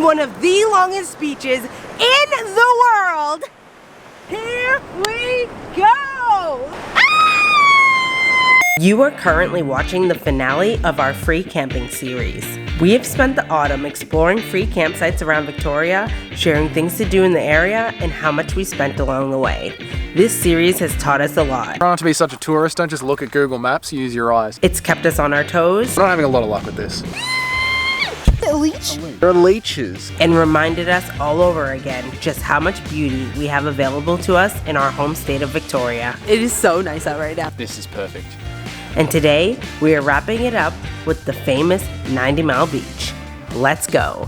on one of the longest beaches in the world. Here we go! You are currently watching the finale of our free camping series. We have spent the autumn exploring free campsites around Victoria, sharing things to do in the area, and how much we spent along the way. This series has taught us a lot. Try not to be such a tourist, don't just look at Google Maps, use your eyes. It's kept us on our toes. I'm not having a lot of luck with this. A leech? They're leeches. And reminded us all over again just how much beauty we have available to us in our home state of Victoria. It is so nice out right now. This is perfect. And today, we are wrapping it up with the famous 90 Mile Beach. Let's go.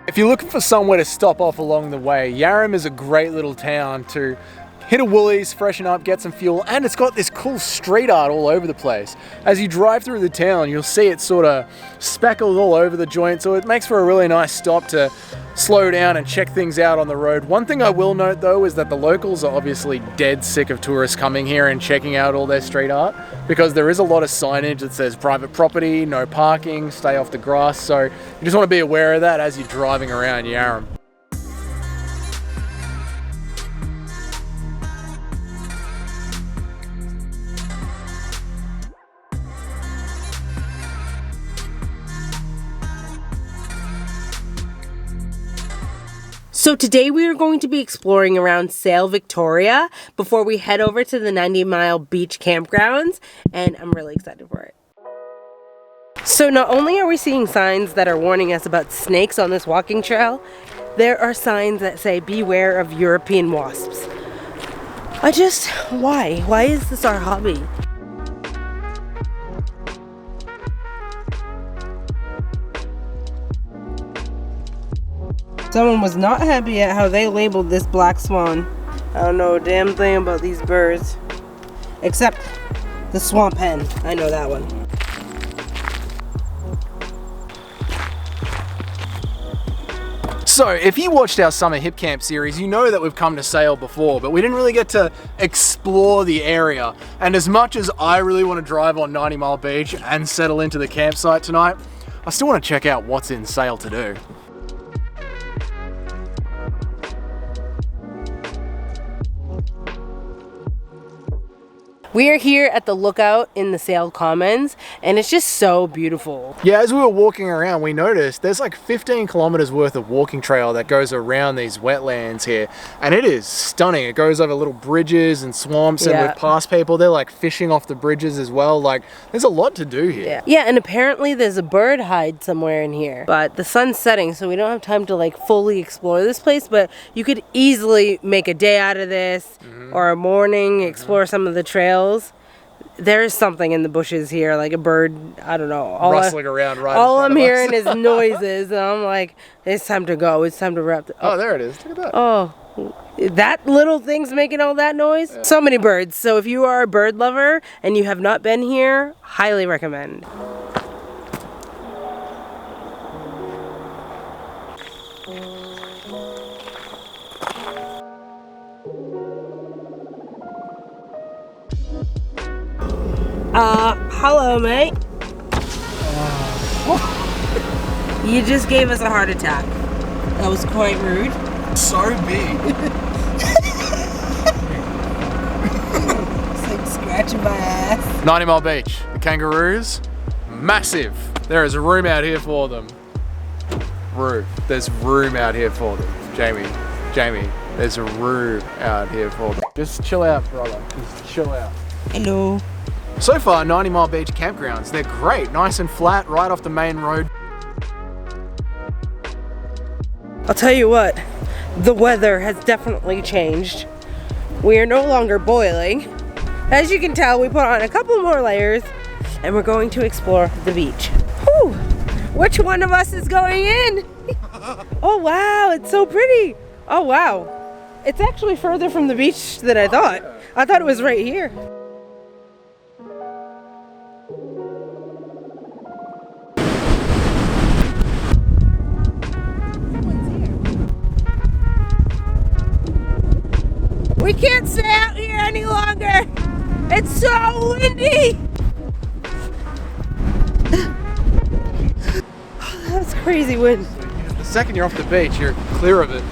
If you're looking for somewhere to stop off along the way, Yarram is a great little town to hit a Woolies, freshen up, get some fuel, and it's got this cool street art all over the place. As you drive through the town, you'll see it sort of speckled all over the joint, so it makes for a really nice stop to slow down and check things out on the road. One thing I will note though is that the locals are obviously dead sick of tourists coming here and checking out all their street art, because there is a lot of signage that says private property, no parking, stay off the grass, so you just want to be aware of that as you're driving around Yarram. So today we are going to be exploring around Sail, Victoria before we head over to the 90 Mile Beach campgrounds, and I'm really excited for it. So not only are we seeing signs that are warning us about snakes on this walking trail, there are signs that say beware of European wasps. Why? Why is this our hobby? Someone was not happy at how they labeled this black swan. I don't know a damn thing about these birds. Except the swamp hen. I know that one. So, if you watched our summer hip camp series, you know that we've come to Sail before, but we didn't really get to explore the area. And as much as I really want to drive on 90 Mile Beach and settle into the campsite tonight, I still want to check out what's in Sail to do. We are here at the lookout in the Sail Commons, and it's just so beautiful. Yeah, as we were walking around, we noticed there's like 15 kilometers worth of walking trail that goes around these wetlands here, and it is stunning. It goes over little bridges and swamps, and we've passed people. They're like fishing off the bridges as well. Like, there's a lot to do here. Yeah, and apparently there's a bird hide somewhere in here, but the sun's setting, so we don't have time to like fully explore this place, but you could easily make a day out of this, or a morning, explore some of the trails. There is something in the bushes here, like a bird, I don't know. Rustling around right all in front I'm of hearing us. is noises, and I'm like, it's time to go. It's time to wrap. Oh, there it is. Look at that. Oh, that little thing's making all that noise? Yeah. So many birds. So if you are a bird lover and you have not been here, highly recommend. Hello, mate. You just gave us a heart attack. That was quite rude. So big. It's like scratching my ass. 90 Mile Beach. The kangaroos, massive. There is room out here for them. There's room out here for them. Jamie, there's a room out here for them. Just chill out, brother. Just chill out. Hello. So far, 90 Mile Beach campgrounds, they're great. Nice and flat, right off the main road. I'll tell you what, the weather has definitely changed. We are no longer boiling. As you can tell, we put on a couple more layers and we're going to explore the beach. Whew! Which one of us is going in? Oh wow, it's so pretty. Oh wow. It's actually further from the beach than I thought. I thought it was right here. We can't stay out here any longer. It's so windy. crazy wind. The second you're off the beach, you're clear of it.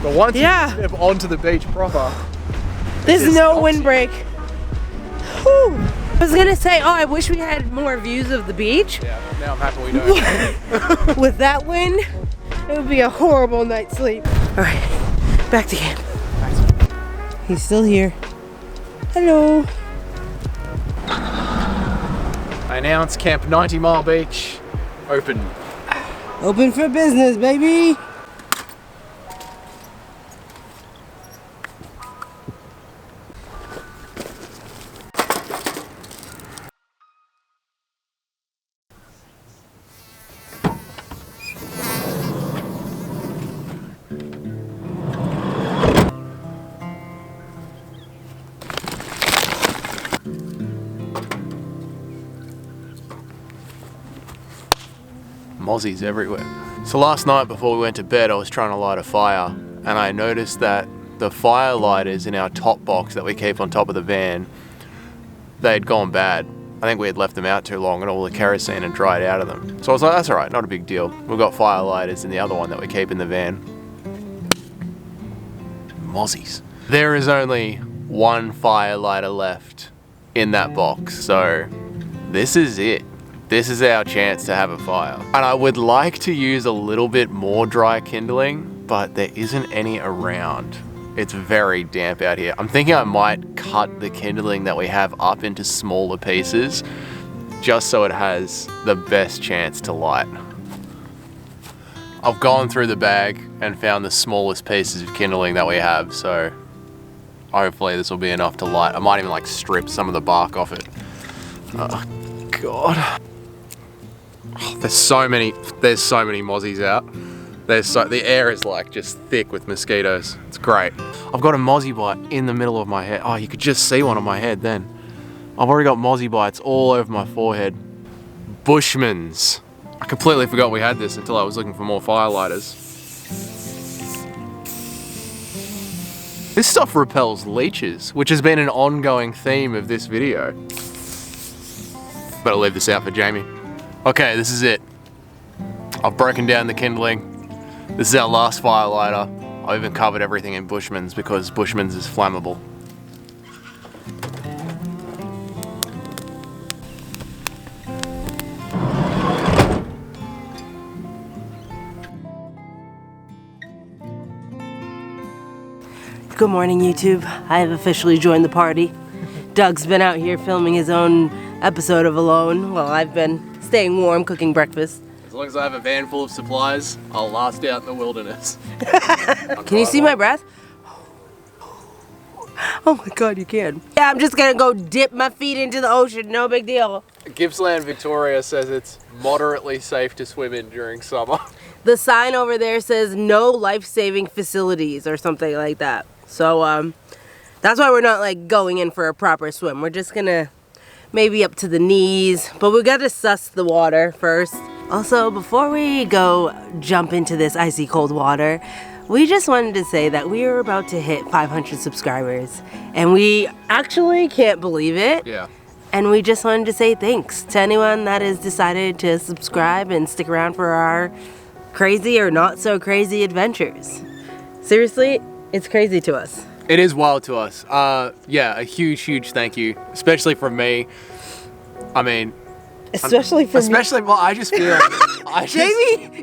But once Yeah. you step onto the beach proper, There's just no stops windbreak. Whew. I was gonna say, oh, I wish we had more views of the beach. yeah, now I'm happy we don't. With that wind, it would be a horrible night's sleep. All right, back to camp. He's still here. Hello. I announce Camp 90 Mile Beach open. Open for business, baby. Mozzies everywhere. So last night before we went to bed, I was trying to light a fire, and I noticed that the fire lighters in our top box that we keep on top of the van, they had gone bad. I think we had left them out too long and all the kerosene had dried out of them. So I was like, that's alright, not a big deal. We've got fire lighters in the other one that we keep in the van. Mozzies. There is only one fire lighter left in that box, so this is it. This is our chance to have a fire. And I would like to use a little bit more dry kindling, but there isn't any around. It's very damp out here. I'm thinking I might cut the kindling that we have up into smaller pieces, just so it has the best chance to light. I've gone through the bag and found the smallest pieces of kindling that we have, so hopefully this will be enough to light. I might even like strip some of the bark off it. Oh, God. Oh, there's so many mozzies out. The air is like just thick with mosquitoes. It's great. I've got a mozzie bite in the middle of my head. Oh, you could just see one on my head then. I've already got mozzie bites all over my forehead. Bushmans. I completely forgot we had this until I was looking for more firelighters. This stuff repels leeches, which has been an ongoing theme of this video. Better leave this out for Jamie. Okay, this is it. I've broken down the kindling. This is our last firelighter. I even covered everything in Bushmans because Bushmans is flammable. Good morning, YouTube. I have officially joined the party. Doug's been out here filming his own episode of Alone while I've been staying warm cooking breakfast. As long as I have a van full of supplies, I'll last out in the wilderness. Can you see my breath? Oh my God, you can. Yeah, I'm just gonna go dip my feet into the ocean, no big deal. Gippsland, Victoria says it's moderately safe to swim in during summer. The sign over there says no life-saving facilities or something like that. So that's why we're not like going in for a proper swim. We're just gonna maybe up to the knees, but we gotta suss the water first. Also, before we go jump into this icy cold water, we just wanted to say that we are about to hit 500 subscribers and we actually can't believe it. Yeah. And we just wanted to say thanks to anyone that has decided to subscribe and stick around for our crazy or not so crazy adventures. Seriously, it's crazy to us. It is wild to us. Yeah, a huge thank you, especially from me. I mean, Especially for me. well, I just feel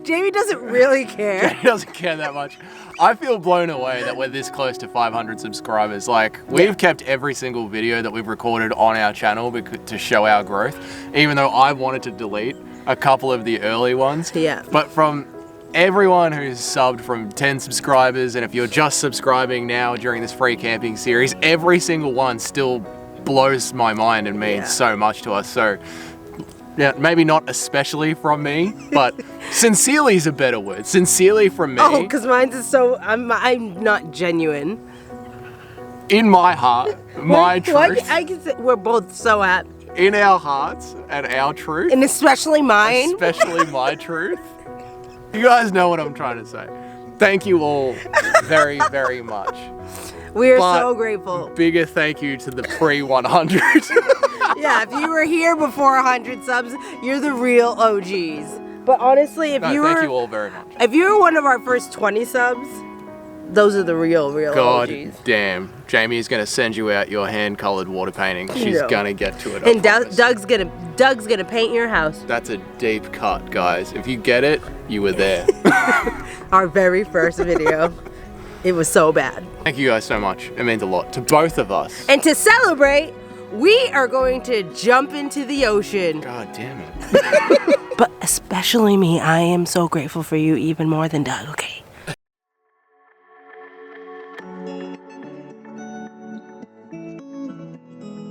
Jamie doesn't really care. Jamie doesn't care that much. I feel blown away that we're this close to 500 subscribers. Like, we've kept every single video that we've recorded on our channel to show our growth, even though I wanted to delete a couple of the early ones. Yeah. But from everyone who's subbed from 10 subscribers, and if you're just subscribing now during this free camping series, every single one still blows my mind and means so much to us. So, yeah, maybe not especially from me, but sincerely is a better word. Sincerely from me. Oh, because mine's is so, I'm not genuine. In my heart, my truth. I can say we're both so happy. In our hearts and our truth. And especially mine. Especially my truth. You guys know what I'm trying to say. Thank you all very, very much. We are so grateful. Bigger thank you to the pre-100. Yeah, if you were here before 100 subs, you're the real OGs. But honestly, if No, you thank were you all very much. if you were one of our first 20 subs, those are the real God OGs. damn. Jamie is going to send you out your hand-colored water painting. She's No. going to get to it. And Doug's gonna paint your house. That's a deep cut, guys. If you get it, you were there. Our very first video. It was so bad. Thank you guys so much. It means a lot to both of us. And to celebrate, we are going to jump into the ocean. God damn it. But especially me, I am so grateful for you even more than Doug, okay?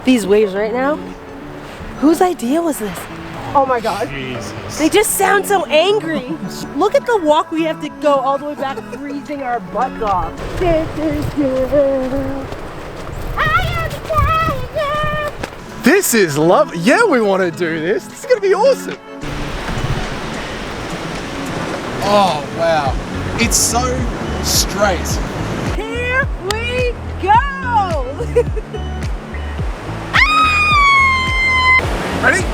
These waves right now, whose idea was this? Oh my God. Jesus. They just sound so angry. Look at the walk we have to go all the way back, freezing our butts off. This is love. Yeah, we want to do this. This is going to be awesome. Oh, wow. It's so straight. Here we go. Ready?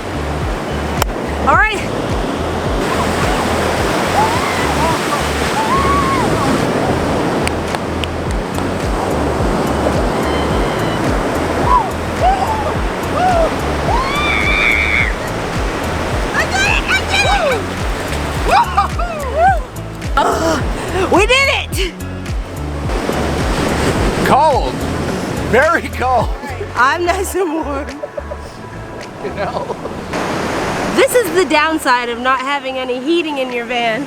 All right. We did it! Cold. Very cold. I'm nice and warm. You know? This is the downside of not having any heating in your van.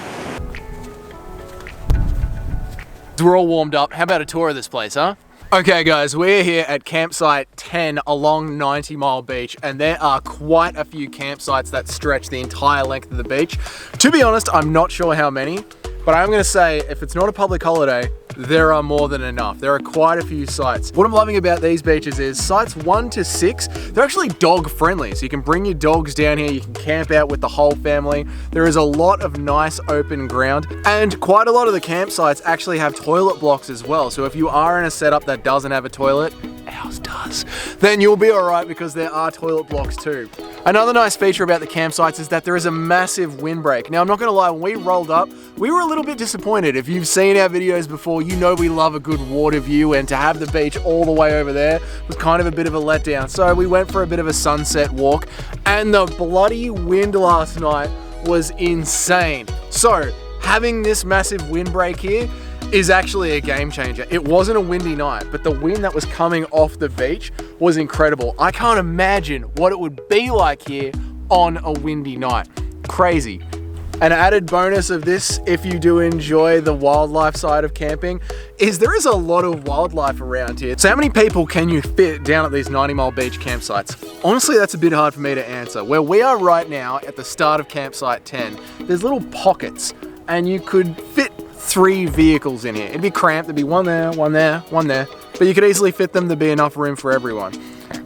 We're all warmed up. How about a tour of this place, huh? Okay guys, we're here at campsite 10 along 90 Mile Beach, and there are quite a few campsites that stretch the entire length of the beach. To be honest, I'm not sure how many, but I'm gonna say if it's not a public holiday, there are more than enough. There are quite a few sites. What I'm loving about these beaches is sites 1 to 6, they're actually dog friendly. So you can bring your dogs down here, you can camp out with the whole family. There is a lot of nice open ground, and quite a lot of the campsites actually have toilet blocks as well. So if you are in a setup that doesn't have a toilet, ours does, then you'll be all right because there are toilet blocks too. Another nice feature about the campsites is that there is a massive windbreak. Now I'm not gonna lie, when we rolled up, we were a little bit disappointed. If you've seen our videos before, you know we love a good water view, and to have the beach all the way over there was kind of a bit of a letdown. So we went for a bit of a sunset walk, and the bloody wind last night was insane. So having this massive windbreak here is actually a game changer. It wasn't a windy night, but the wind that was coming off the beach was incredible. I can't imagine what it would be like here on a windy night. Crazy. An added bonus of this, if you do enjoy the wildlife side of camping, is there is a lot of wildlife around here. So how many people can you fit down at these 90 Mile Beach campsites? Honestly, that's a bit hard for me to answer. Where we are right now at the start of campsite 10, there's little pockets, and you could fit 3 vehicles in here. It'd be cramped, there'd be one there, one there, one there, but you could easily fit them to be enough room for everyone.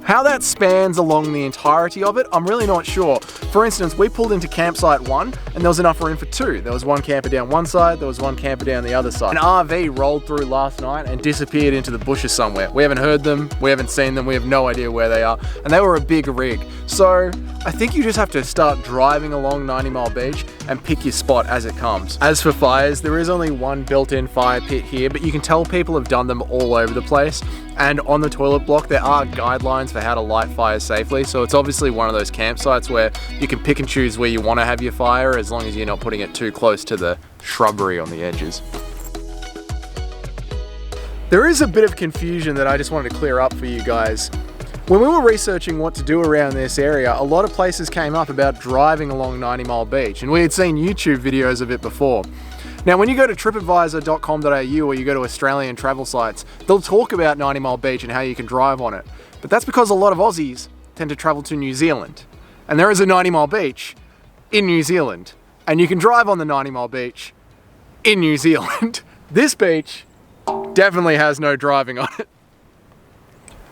How that spans along the entirety of it, I'm really not sure. For instance, we pulled into campsite 1 and there was enough room for 2. There was one camper down one side, there was one camper down the other side. An RV rolled through last night and disappeared into the bushes somewhere. We haven't heard them, we haven't seen them, we have no idea where they are, and they were a big rig. So I think you just have to start driving along 90 Mile Beach and pick your spot as it comes. As for fires, there is only one built-in fire pit here, but you can tell people have done them all over the place. And on the toilet block, there are guidelines for how to light fires safely. So it's obviously one of those campsites where you can pick and choose where you want to have your fire, as long as you're not putting it too close to the shrubbery on the edges. There is a bit of confusion that I just wanted to clear up for you guys. When we were researching what to do around this area, a lot of places came up about driving along 90 Mile Beach, and we had seen YouTube videos of it before. Now, when you go to tripadvisor.com.au or you go to Australian travel sites, they'll talk about 90 Mile Beach and how you can drive on it. But that's because a lot of Aussies tend to travel to New Zealand. And there is a 90 Mile Beach in New Zealand. And you can drive on the 90 Mile Beach in New Zealand. This beach definitely has no driving on it.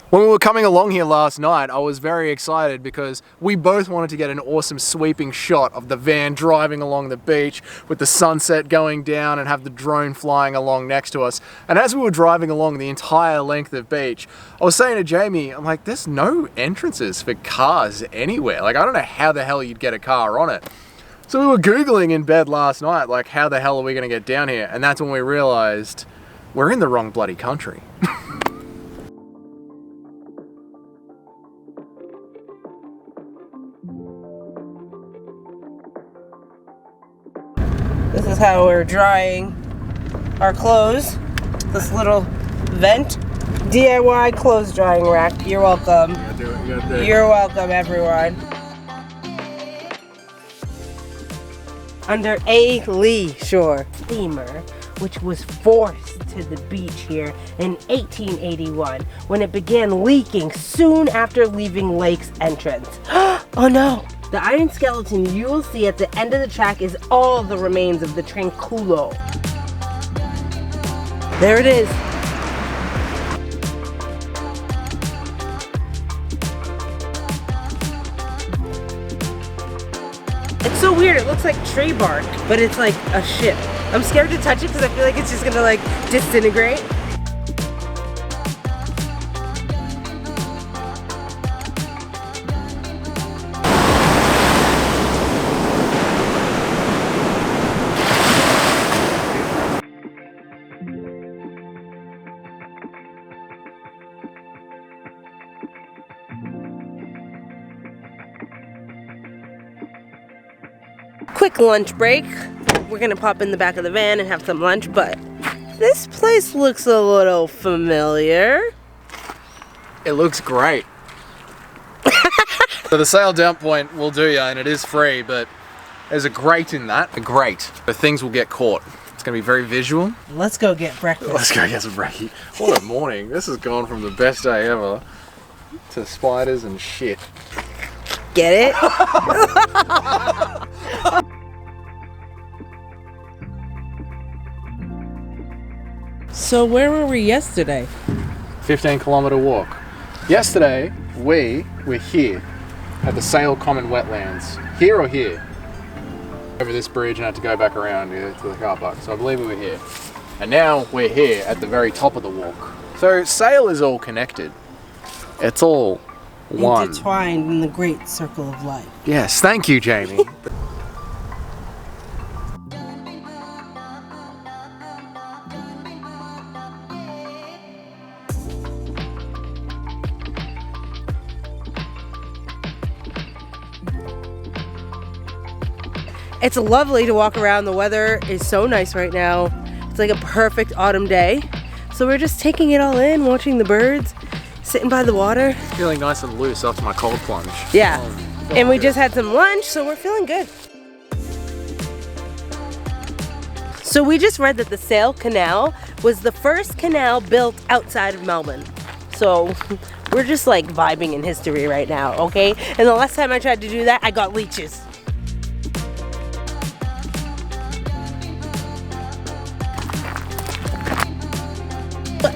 When we were coming along here last night, I was very excited because we both wanted to get an awesome sweeping shot of the van driving along the beach with the sunset going down and have the drone flying along next to us. And as we were driving along the entire length of beach, I was saying to Jamie, I'm like, there's no entrances for cars anywhere. Like, I don't know how the hell you'd get a car on it. So we were Googling in bed last night, like, how the hell are we going to get down here? And that's when we realized we're in the wrong bloody country. This is how we're drying our clothes. This little vent. DIY clothes drying rack. You're welcome. You're welcome, everyone. Under a lee shore steamer, which was forced to the beach here in 1881 when it began leaking soon after leaving lake's entrance. Oh no! The iron skeleton you will see at the end of the track is all the remains of the Tranquillo. There it is. It's so weird, it looks like tree bark, but it's like a ship. I'm scared to touch it because I feel like it's just gonna like disintegrate. Quick lunch break. We're gonna pop in the back of the van and have some lunch, but this place looks a little familiar. It looks great. So the sail down point will do ya, and it is free, but there's a grate in that. A grate. But things will get caught. It's gonna be very visual. Let's go get breakfast. Let's go get some brekkie. What a morning. This has gone from the best day ever to spiders and shit. Get it? So where were we yesterday? 15-kilometer walk. Yesterday, we were here at the Sale Common Wetlands. Here or here? Over this bridge and had to go back around to the car park. So I believe we were here. And now we're here at the very top of the walk. So Sale is all connected. It's all one. Intertwined in the great circle of life. Yes, thank you, Jamie. It's lovely to walk around. The weather is so nice right now. It's like a perfect autumn day. So we're just taking it all in, watching the birds, sitting by the water. Feeling nice and loose after my cold plunge. Yeah, and we just had some lunch, so we're feeling good. So we just read that the Sale Canal was the first canal built outside of Melbourne. So we're just like vibing in history right now, okay? And the last time I tried to do that, I got leeches.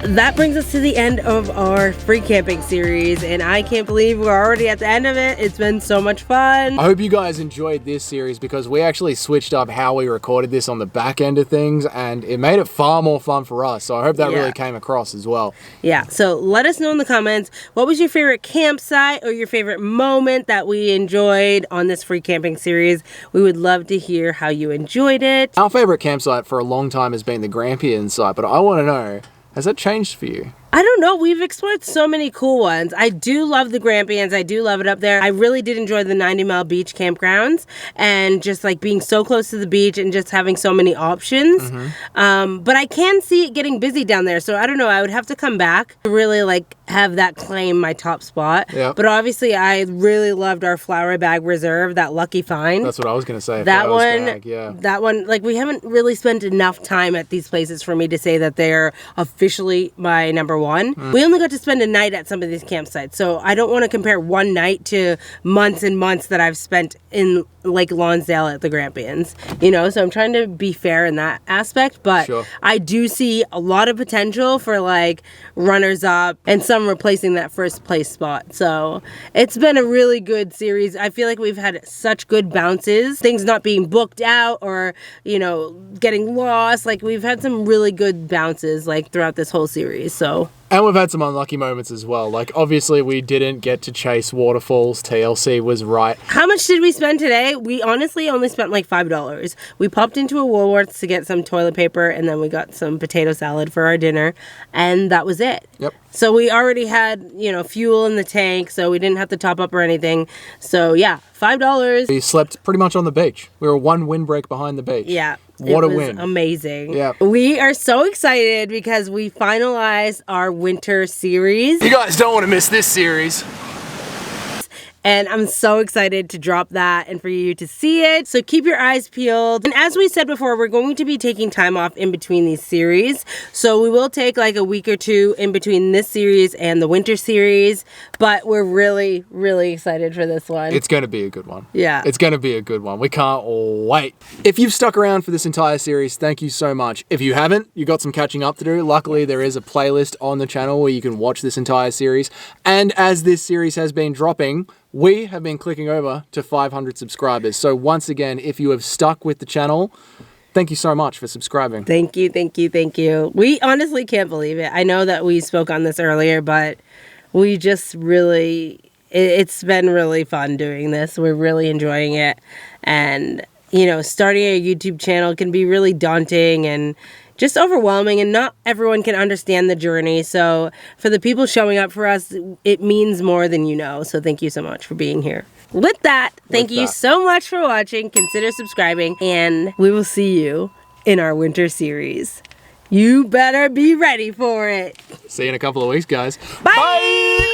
That brings us to the end of our free camping series, and I can't believe we're already at the end of it. It's been so much fun. I hope you guys enjoyed this series because we actually switched up how we recorded this on the back end of things, and it made it far more fun for us. So I hope that really came across as well. Yeah, so let us know in the comments, what was your favorite campsite or your favorite moment that we enjoyed on this free camping series? We would love to hear how you enjoyed it. Our favorite campsite for a long time has been the Grampian site, but I want to know, has that changed for you? I don't know. We've explored so many cool ones. I do love the Grampians. I do love it up there. I really did enjoy the 90 Mile Beach campgrounds and just like being so close to the beach and just having so many options. But I can see it getting busy down there. So I don't know. I would have to come back to really like have that claim my top spot. Yep. But obviously I really loved our Flower Bag Reserve, that lucky find. That's what I was going to say. That one, bag, yeah. That one, like we haven't really spent enough time at these places for me to say that they're officially my number one. We only got to spend a night at some of these campsites, so I don't want to compare one night to months and months that I've spent in Lake Lonsdale at the Grampians, you know, so I'm trying to be fair in that aspect, but I do see a lot of potential for like runners up and some replacing that first place spot. So it's been a really good series. I feel like we've had such good bounces, things not being booked out or, you know, getting lost. Like we've had some really good bounces like throughout this whole series. So And we've had some unlucky moments as well. Like, obviously, we didn't get to chase waterfalls. TLC was right. How much did we spend today? We honestly only spent like $5. We popped into a Woolworths to get some toilet paper, and then we got some potato salad for our dinner, and that was it. Yep. So we already had, fuel in the tank, so we didn't have to top up or anything. So yeah, $5. We slept pretty much on the beach. We were one windbreak behind the beach. Yeah. What a was win. Amazing. Yeah. We are so excited because we finalized our winter series. You guys don't want to miss this series. And I'm so excited to drop that and for you to see it. So keep your eyes peeled. And as we said before, we're going to be taking time off in between these series. So we will take like a week or two in between this series and the winter series. But we're really, really excited for this one. It's going to be a good one. Yeah. It's going to be a good one. We can't wait. If you've stuck around for this entire series, thank you so much. If you haven't, you got some catching up to do. Luckily, there is a playlist on the channel where you can watch this entire series. And as this series has been dropping, we have been clicking over to 500 subscribers. So once again, if you have stuck with the channel, thank you so much for subscribing. Thank you, thank you, thank you. We honestly can't believe it. I know that we spoke on this earlier, but we just really, it's been really fun doing this. We're really enjoying it. And, starting a YouTube channel can be really daunting and just overwhelming, and not everyone can understand the journey. So for the people showing up for us, it means more than you know. So thank you so much for being here. With that, thank you so much for watching. Consider subscribing, and we will see you in our winter series. You better be ready for it. See you in a couple of weeks, guys. Bye!